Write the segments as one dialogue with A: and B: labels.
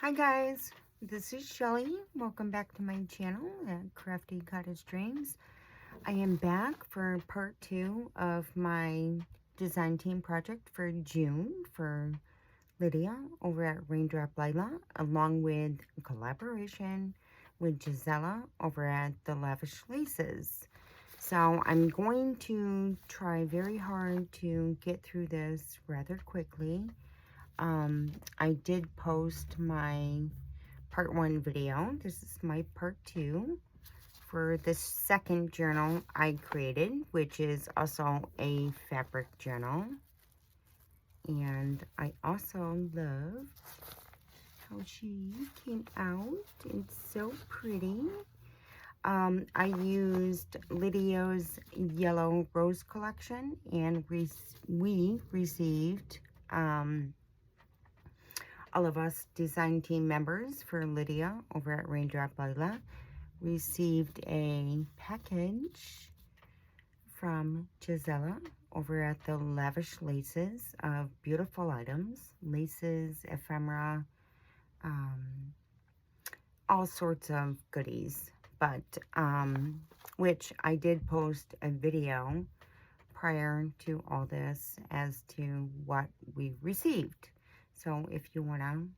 A: Hi guys, this is Shelly. Welcome back to my channel at Crafty Cottage Dreams. I am back for part 2 of my design team project for June for Lydia over at Raindrop Lila, along with a collaboration with Gisela over at the Lavish Laces. So I'm going to try very hard to get through this rather quickly. I did post my part 1 video. This is my part 2 for the second journal I created, which is also a fabric journal. And I also love how she came out. It's so pretty. I used Lydia's Yellow Rose collection, and we received all of us design team members for Lydia over at Raindrop Lila received a package from Gisela over at the Lavish Laces of beautiful items, laces, ephemera, all sorts of goodies. But which I did post a video prior to all this as to what we received. So if you want to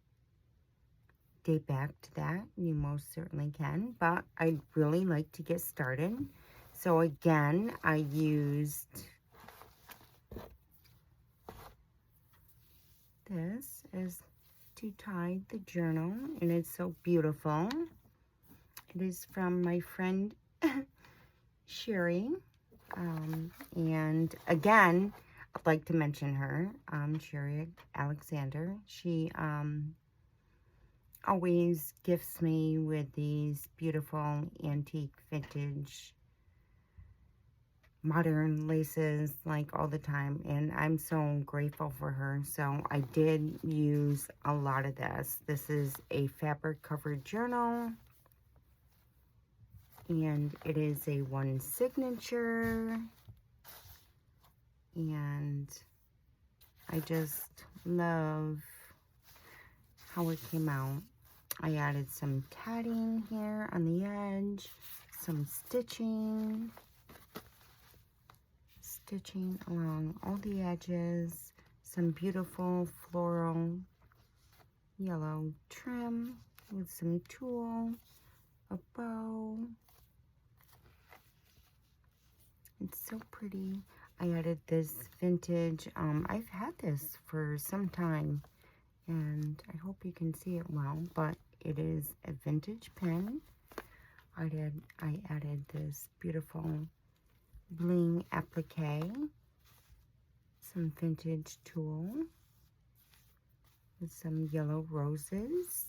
A: date back to that, you most certainly can. But I'd really like to get started. So again, I used this as to tie the journal, and it's so beautiful. It is from my friend Sherry. And again, I'd like to mention her, Sherry Alexander. She always gifts me with these beautiful antique vintage modern laces like all the time, and I'm so grateful for her. So I did use a lot of this. This is a fabric covered journal, and it is a one signature, and I just love how it came out. I added some tatting here on the edge, some stitching along all the edges, some beautiful floral yellow trim with some tulle, a bow. It's so pretty. I added this vintage, I've had this for some time, and I hope you can see it well, but it is a vintage pen. I added this beautiful bling applique, some vintage tulle with some yellow roses,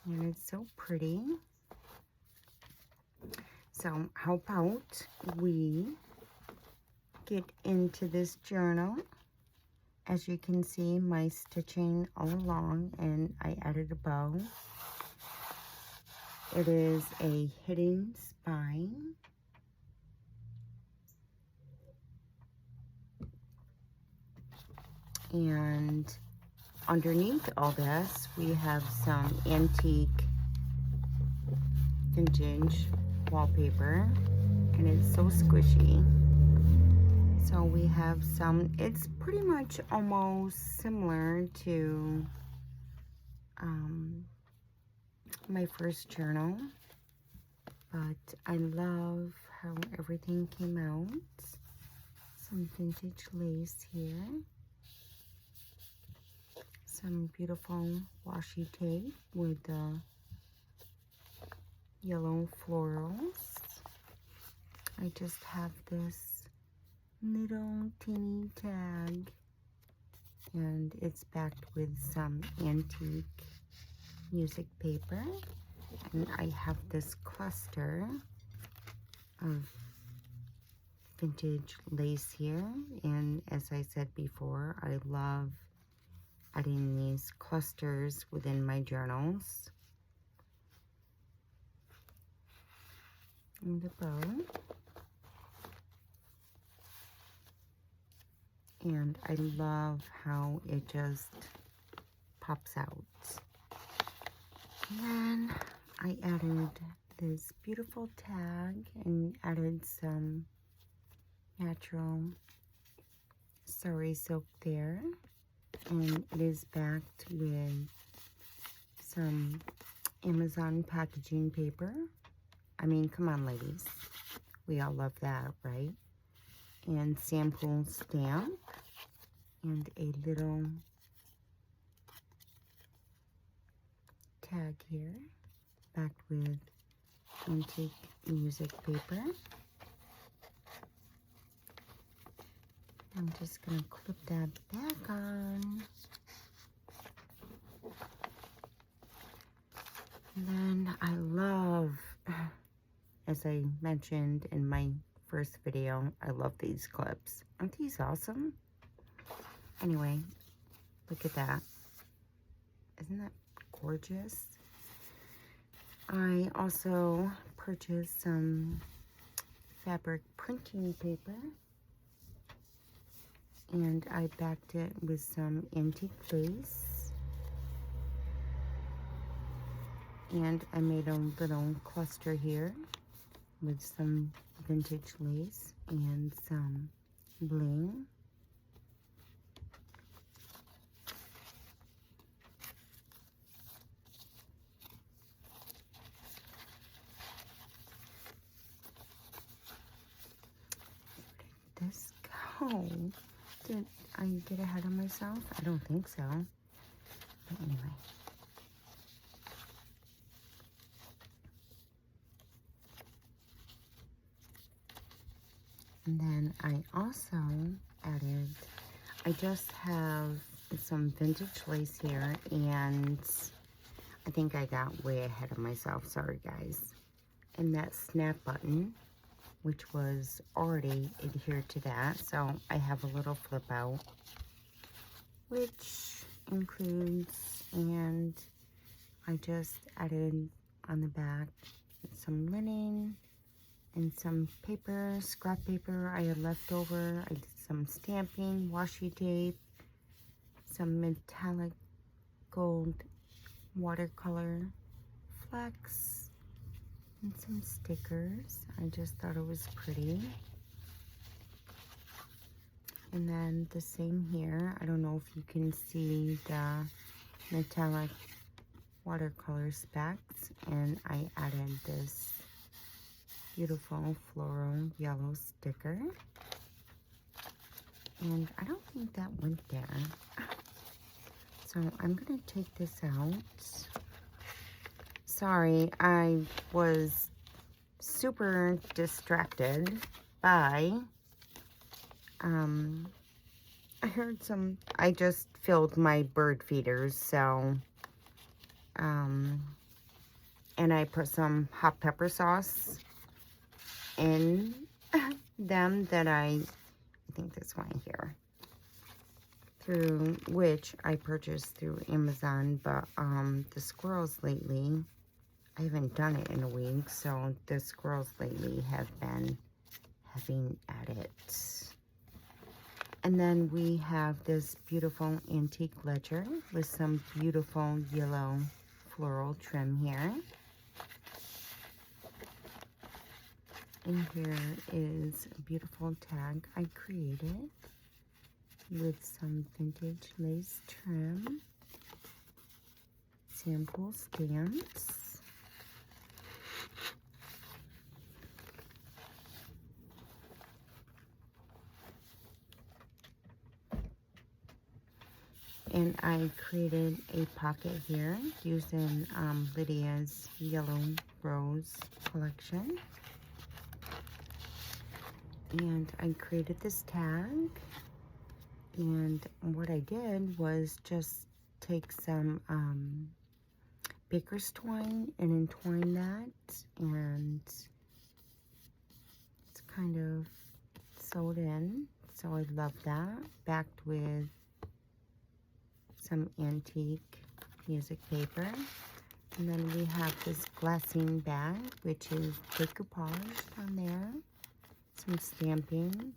A: and it's so pretty. So how about we get into this journal? As you can see, my stitching all along, and I added a bow. It is a hidden spine. And underneath all this, we have some antique vintage wallpaper, and it's so squishy. So we have some, it's pretty much almost similar to my first journal, but I love how everything came out. Some vintage lace here, some beautiful washi tape with the yellow florals. I just have this little teeny tag, and it's backed with some antique music paper, and I have this cluster of vintage lace here. And as I said before, I love adding these clusters within my journals. And the bow. And I love how it just pops out. And then I added this beautiful tag and added some natural sari silk there. And it is backed with some Amazon packaging paper. I mean, come on, ladies. We all love that, right? And sample stamp. And a little tag here, backed with antique music paper. I'm just going to clip that back on. And then I love, as I mentioned in my first video, I love these clips. Aren't these awesome? Anyway, look at that. Isn't that gorgeous? I also purchased some fabric printing paper, and I backed it with some antique lace, and I made a little cluster here with some vintage lace and some bling. This go? Did I get ahead of myself? I don't think so. But anyway. And then I also added, I just have some vintage lace here, and I think I got way ahead of myself. Sorry, guys. And that snap button, which was already adhered to that. So I have a little flip out, which includes, and I just added on the back some linen and some paper, scrap paper I had left over. I did some stamping, washi tape, some metallic gold watercolor flecks, and some stickers. I just thought it was pretty. And then the same here. I don't know if you can see the metallic watercolor specks, and I added this beautiful floral yellow sticker. And I don't think that went there. So I'm gonna take this out. Sorry, I was super distracted by, I heard I just filled my bird feeders, so, and I put some hot pepper sauce in them that I think this one here, through which I purchased through Amazon, but the squirrels lately, I haven't done it in a week, so the squirrels lately have been having at it. And then we have this beautiful antique ledger with some beautiful yellow floral trim here. And here is a beautiful tag I created with some vintage lace trim, sample stamps, and I created a pocket here using Lydia's Yellow Rose collection. And I created this tag, and what I did was just take some baker's twine and entwine that, and it's kind of sewed in, so I love that, backed with some antique music paper. And then we have this glassine bag, which is decoupaged on there, some stamping,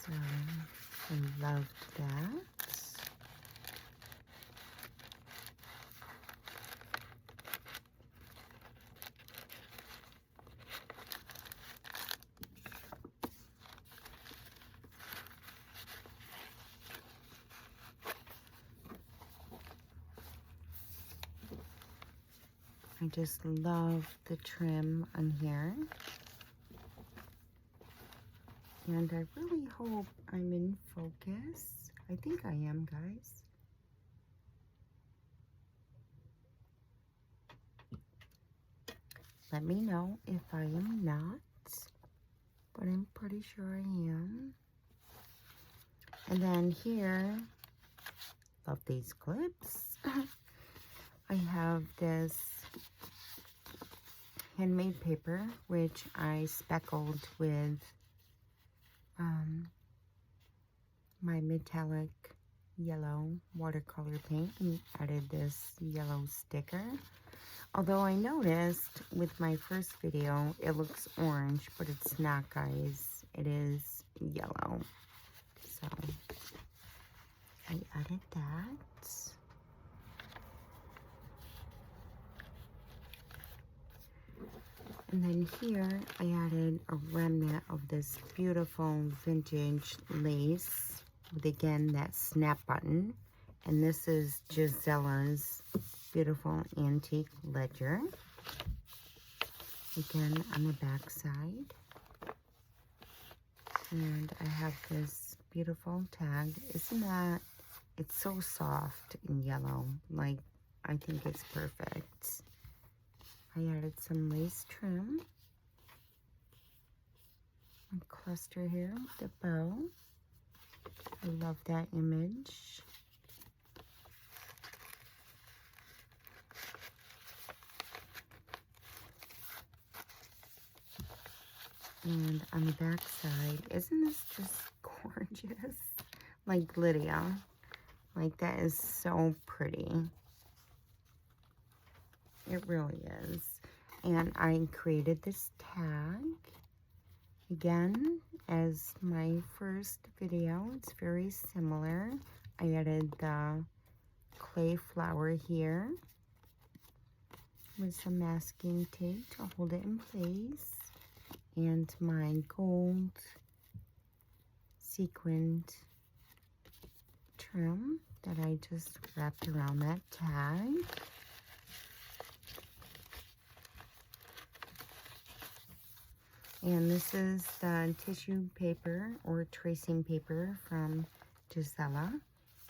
A: so I loved that. I just love the trim on here. And I really hope I'm in focus. I think I am, guys. Let me know if I am not, but I'm pretty sure I am. And then here, love these clips. I have this handmade paper, which I speckled with my metallic yellow watercolor paint and added this yellow sticker. Although I noticed with my first video, it looks orange, but it's not, guys. It is yellow. So I added that. And then here I added a remnant of this beautiful vintage lace with, again, that snap button. And this is Gisella's beautiful antique ledger. Again, on the back side. And I have this beautiful tag. Isn't that, it's so soft and yellow. Like, I think it's perfect. I added some lace trim. A cluster here with the bow. I love that image. And on the back side, isn't this just gorgeous? Like Lydia. Like, that is so pretty. It really is. And I created this tag. Again, as my first video, it's very similar. I added the clay flower here with some masking tape to hold it in place. And my gold sequined trim that I just wrapped around that tag. And this is the tissue paper or tracing paper from Gisela,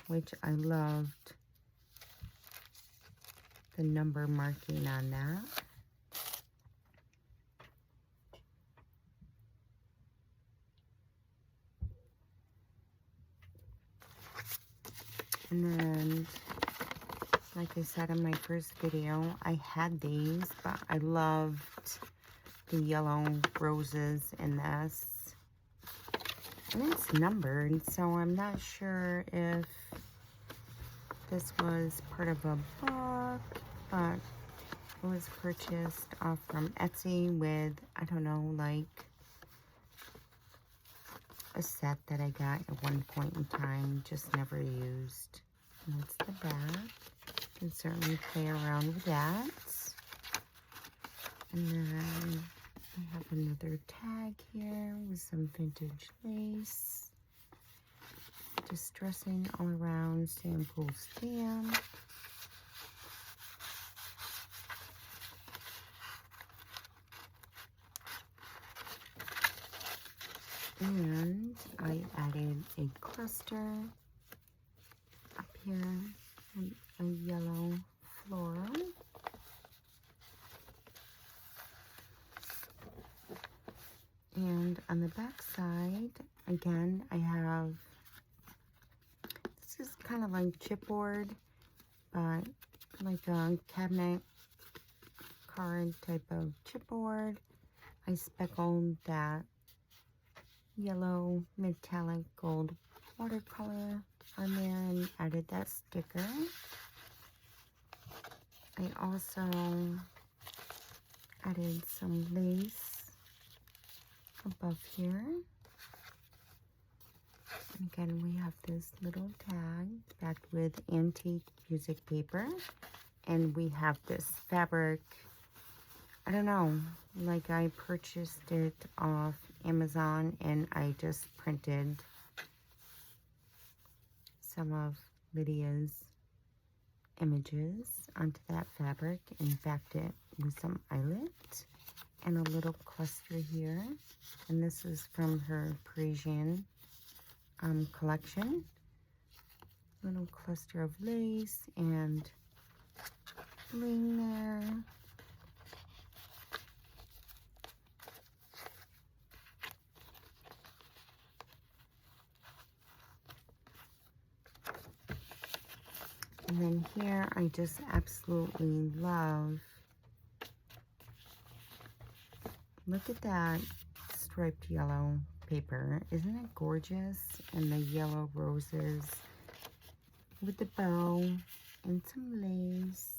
A: which I loved the number marking on that. And then, like I said in my first video, I had these, but I loved the yellow roses in this. And it's numbered, so I'm not sure if this was part of a book, but it was purchased off from Etsy with, I don't know, like a set that I got at one point in time, just never used. And that's the back. You can certainly play around with that. And then I have another tag here with some vintage lace. Distressing all around sample stamp. And I added a cluster up here, a yellow floral. And on the back side, again, I have, this is kind of like chipboard, but like a cabinet card type of chipboard. I speckled that yellow metallic gold watercolor on there and added that sticker. I also added some lace above here. Again, we have this little tag backed with antique music paper. And we have this fabric. I don't know, like I purchased it off Amazon and I just printed some of Lydia's images onto that fabric and backed it with some eyelet and a little cluster here. And this is from her Parisian collection. Little cluster of lace and bling there. And then here, I just absolutely love, look at that striped yellow paper. Isn't it gorgeous? And the yellow roses with the bow and some lace.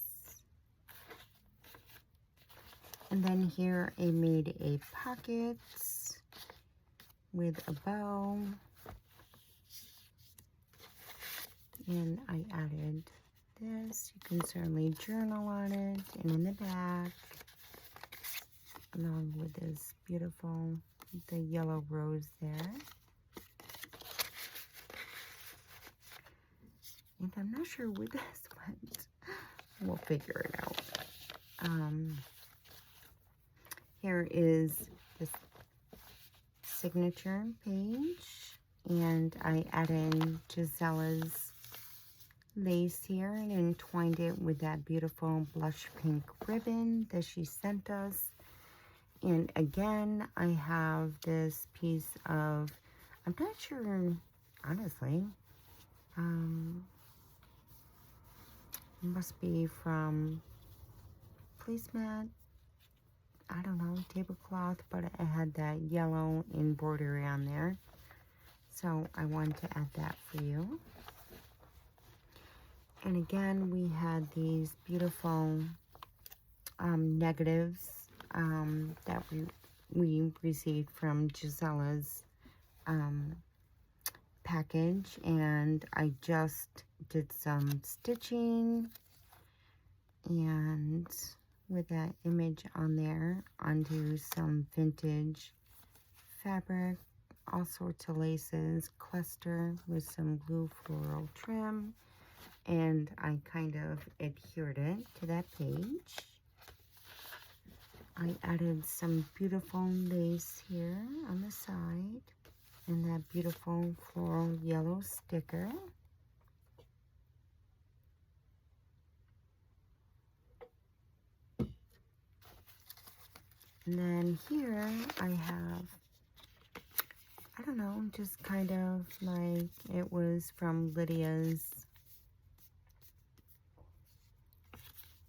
A: And then here I made a pocket with a bow. And I added this. You can certainly journal on it. And in the back, along with this beautiful, the yellow rose there. And I'm not sure where this went. We'll figure it out. Here is this signature page. And I added Gisella's lace here and entwined it with that beautiful blush pink ribbon that she sent us. And again, I have this piece of, I'm not sure, honestly, it must be from placemat, I don't know, tablecloth, but it had that yellow embroidery on there. So I wanted to add that for you. And again, we had these beautiful negatives that we received from Gisella's package. And I just did some stitching and with that image on there onto some vintage fabric, all sorts of laces, cluster with some blue floral trim. And I kind of adhered it to that page. I added some beautiful lace here on the side and that beautiful floral yellow sticker. And then here I have, I don't know, just kind of like it was from Lydia's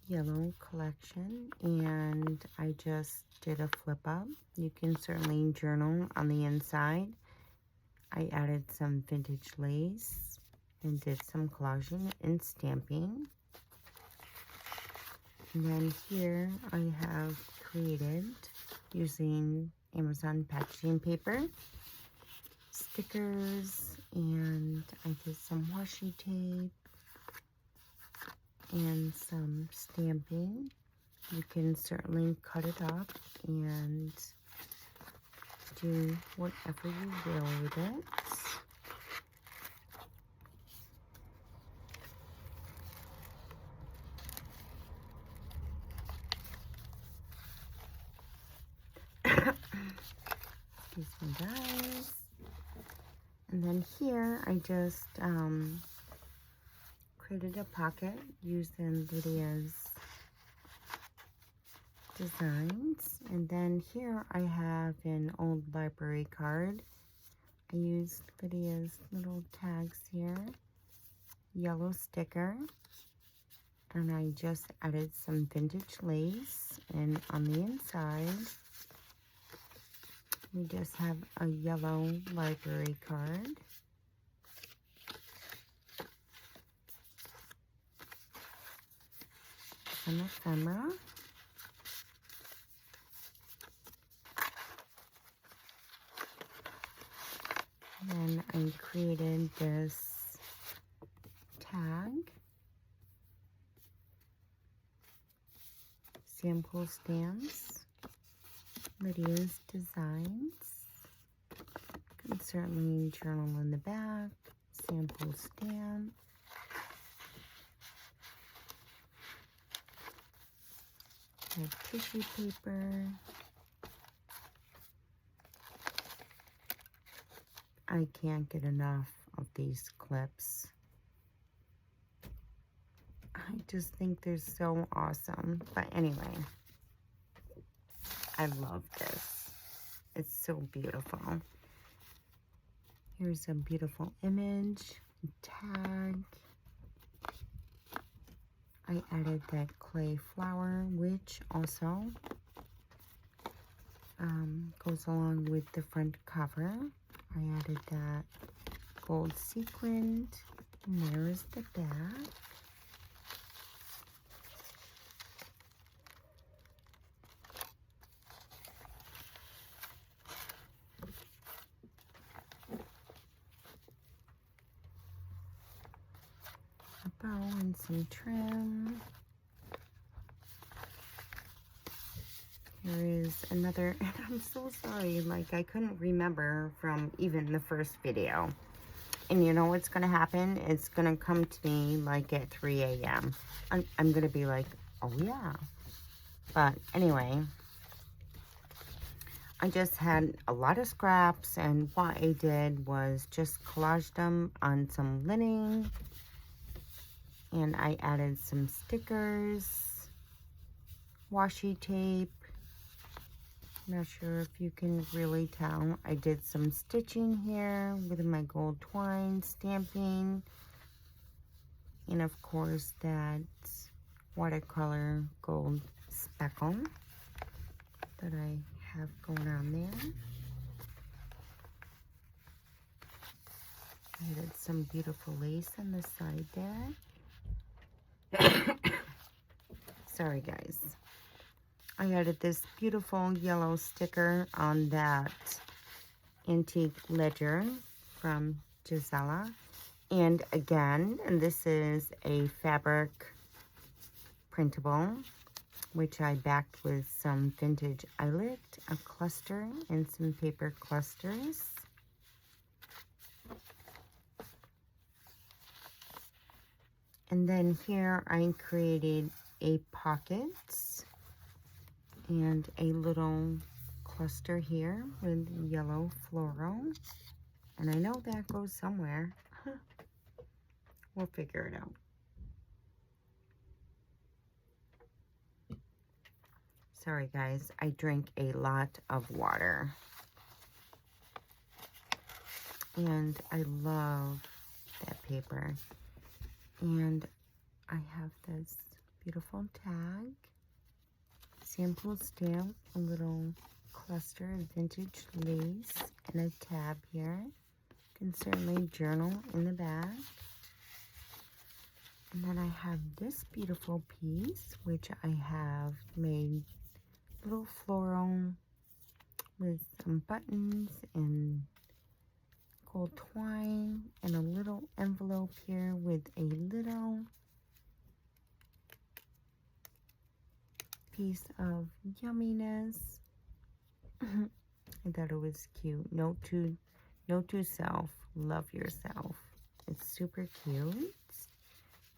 A: yellow collection, and I just did a flip up. You can certainly journal on the inside. I added some vintage lace and did some collaging and stamping. And then here I have created, using Amazon packaging paper, stickers, and I did some washi tape and some stamping. You can certainly cut it up and do whatever you will with it. Excuse me, guys. And then here I just created a pocket using Lydia's designs. And then here I have an old library card. I used Lydia's little tags here, yellow sticker, and I just added some vintage lace. And on the inside we just have a yellow library card. Some ephemera. And I created this tag, sample stamps, Lydia's Designs. Can certainly journal in the back, sample stamp. Have tissue paper. I can't get enough of these clips. I just think they're so awesome. But anyway, I love this. It's so beautiful. Here's a beautiful image, tag. I added that clay flower, which also goes along with the front cover. I added that gold sequined. And there's the back. A bow and some trim. Here is another, and I'm so sorry, like I couldn't remember from even the first video. And you know what's going to happen? It's going to come to me like at 3 a.m. I'm going to be like, oh yeah. But anyway, I just had a lot of scraps, and what I did was just collaged them on some linen. And I added some stickers, washi tape. Not sure if you can really tell. I did some stitching here with my gold twine, stamping, and of course that watercolor gold speckle that I have going on there. I added some beautiful lace on the side there. Sorry guys. I added this beautiful yellow sticker on that antique ledger from Gisela. And again, and this is a fabric printable, which I backed with some vintage eyelet, a cluster, and some paper clusters. And then here I created a pocket and a little cluster here with yellow floral. And I know that goes somewhere. We'll figure it out. Sorry guys, I drink a lot of water. And I love that paper. And I have this beautiful tag, sample stamp, a little cluster of vintage lace, and a tab here. You can certainly journal in the back. And then I have this beautiful piece, which I have made little floral with some buttons and gold twine, and a little envelope here with a little piece of yumminess. I thought it was cute. Note to self, love yourself. It's super cute.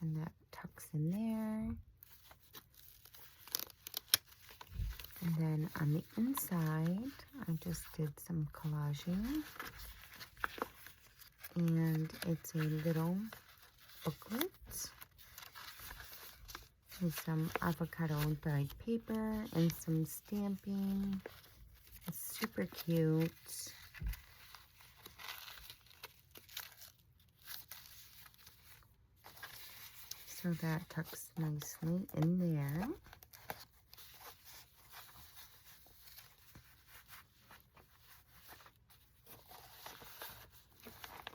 A: And that tucks in there. And then on the inside, I just did some collaging. And it's a little booklet with some avocado dyed paper and some stamping. It's super cute. So that tucks nicely in there.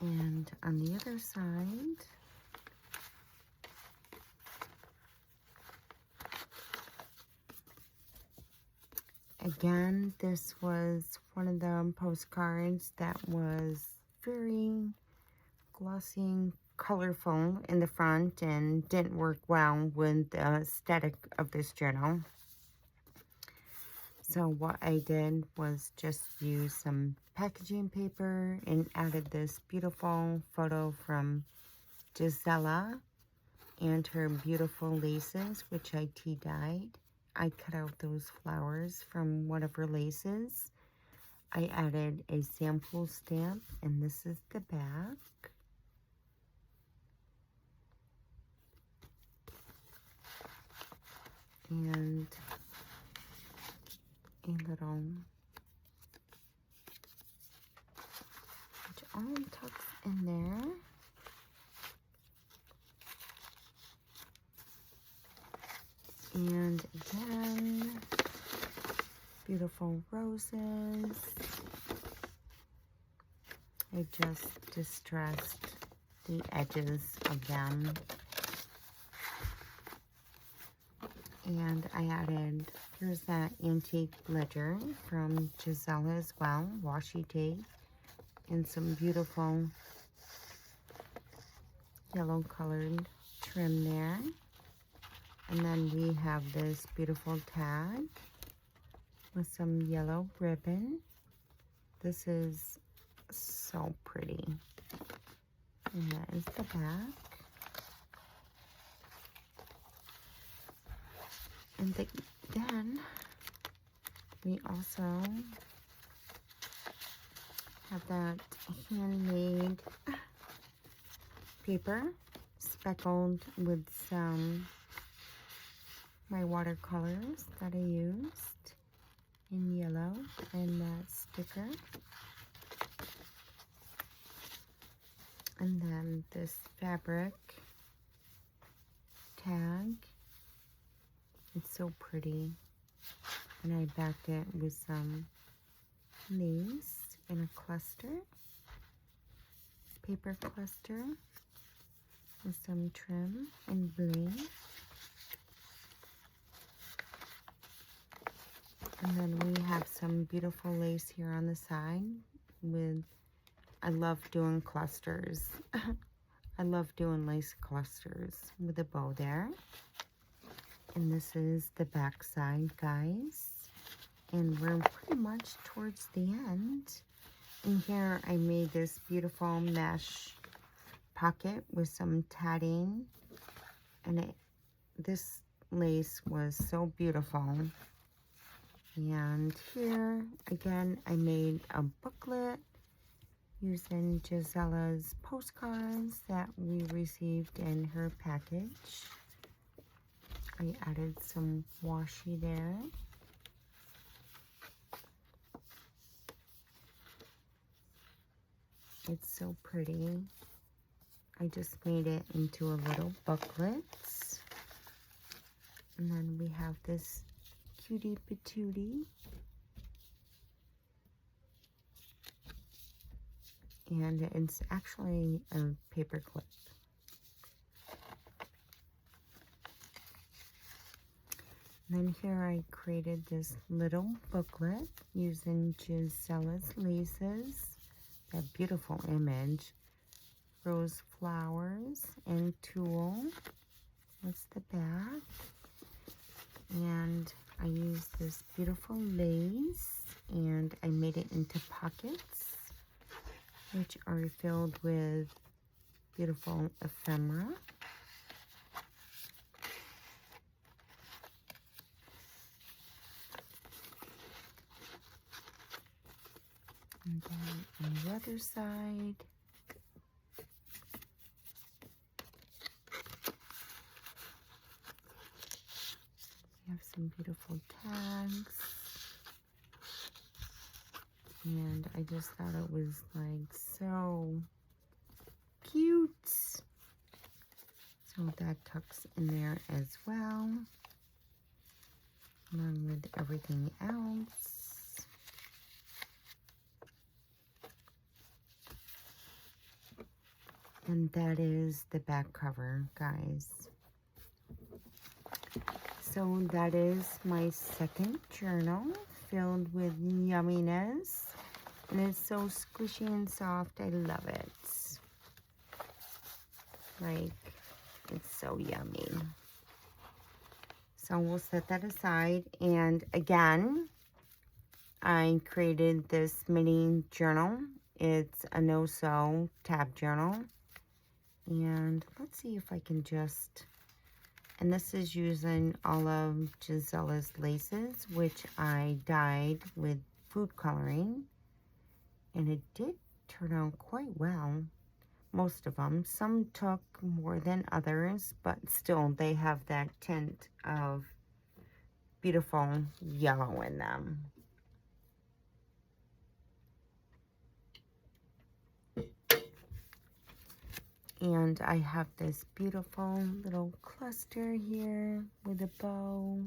A: And on the other side, again, this was one of the postcards that was very glossy and colorful in the front and didn't work well with the aesthetic of this journal. So what I did was just use some packaging paper and added this beautiful photo from Gisela and her beautiful laces, which I tea dyed. I cut out those flowers from one of her laces. I added a sample stamp, and this is the back. And a little, which all tucks in there. And again, beautiful roses. I just distressed the edges of them. And I added, here's that antique ledger from Gisela as well, washi tape, and some beautiful yellow colored trim there. And then we have this beautiful tag with some yellow ribbon. This is so pretty. And that is the back. And then we also have that handmade paper speckled with some my watercolors that I used in yellow and that sticker. And then this fabric tag. It's so pretty. And I backed it with some lace in a cluster, paper cluster with some trim and bling. And then we have some beautiful lace here on the side with, I love doing clusters. I love doing lace clusters with a bow there. And this is the back side, guys. And we're pretty much towards the end. And here I made this beautiful mesh pocket with some tatting. And this lace was so beautiful. And here, again, I made a booklet using Gisela's postcards that we received in her package. I added some washi there. It's so pretty. I just made it into a little booklet. And then we have this cutie patootie. And it's actually a paper clip. And then here I created this little booklet using Gisela's laces. That beautiful image. Rose flowers and tulle. That's the back. And I used this beautiful lace and I made it into pockets, which are filled with beautiful ephemera. And then on the other side, we have some beautiful tags. And I just thought it was like so cute. So that tucks in there as well, along with everything else. And that is the back cover, guys. So that is my second journal filled with yumminess. And it's so squishy and soft. I love it. Like, it's so yummy. So we'll set that aside. And again, I created this mini journal. It's a no-sew tab journal. And let's see if I can just, and this is using all of Gisella's laces, which I dyed with food coloring. And it did turn out quite well. Most of them. Some took more than others, but still they have that tint of beautiful yellow in them. And I have this beautiful little cluster here with a bow.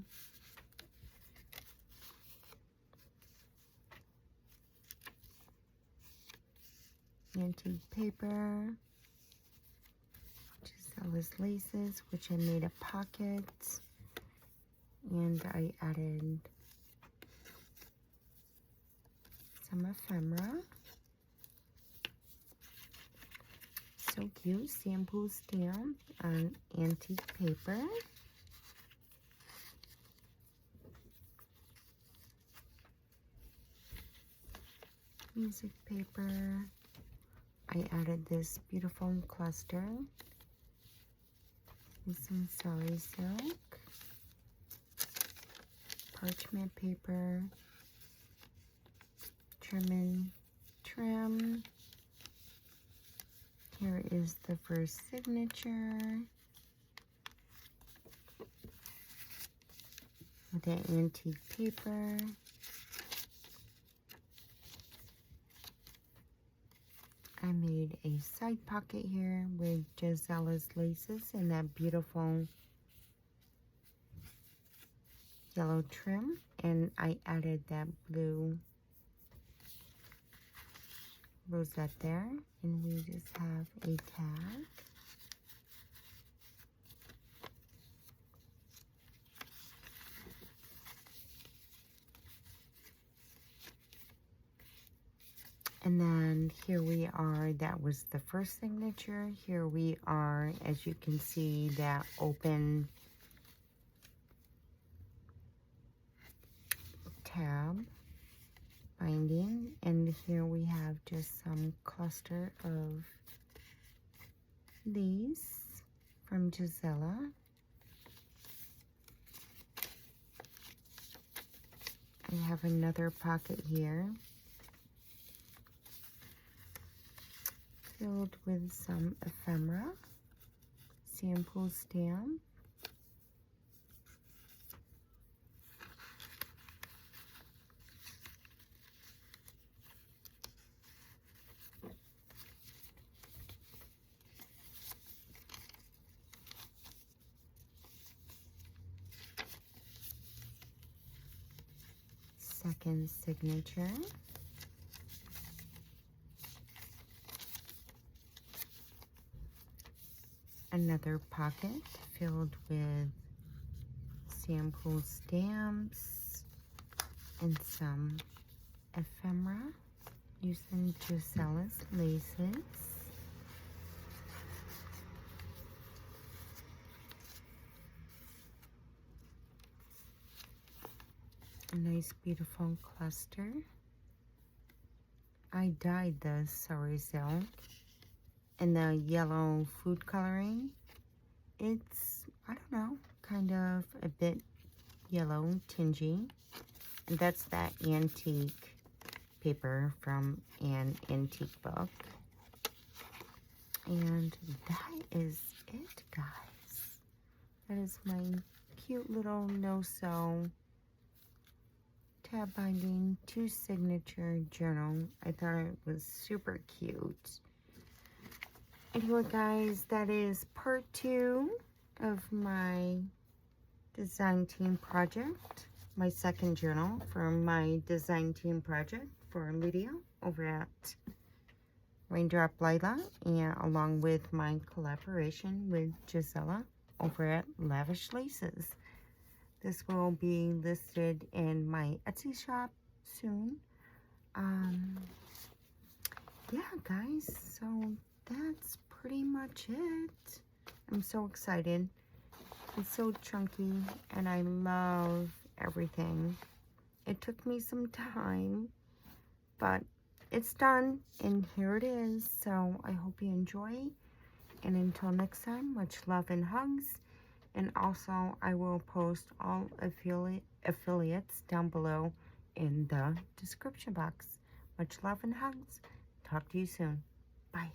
A: Antique paper. Gisella's laces, which I made a pocket. And I added some ephemera. So cute, sample stamp on antique paper. Music paper. I added this beautiful cluster with some sari silk, parchment paper, trim. Here is the first signature with the antique paper. I made a side pocket here with Gisella's laces and that beautiful yellow trim, and I added that blue rosette there, and we just have a tag. And then here we are, that was the first signature. Here we are, as you can see, that open tab binding. And here we have just some cluster of these from Gisella. I have another pocket here filled with some ephemera, sample stamp, second signature, another pocket filled with sample stamps and some ephemera using Gisella's laces. A nice beautiful cluster. I dyed the sari silk and the yellow food coloring. It's, I don't know, kind of a bit yellow tingy. And that's that antique paper from an antique book. And that is it, guys. That is my cute little no-sew tab binding 2 signature journal. I thought it was super cute. Anyway, guys, that is part 2 of my design team project, my second journal for my design team project for Lydia over at Raindrop Lila, and along with my collaboration with Gisella over at Lavish Laces. This will be listed in my Etsy shop soon. Yeah, guys, so that's pretty much it. I'm so excited. It's so chunky, and I love everything. It took me some time, but it's done, and here it is. So I hope you enjoy, and until next time, much love and hugs. And also, I will post all affiliates down below in the description box. Much love and hugs. Talk to you soon. Bye.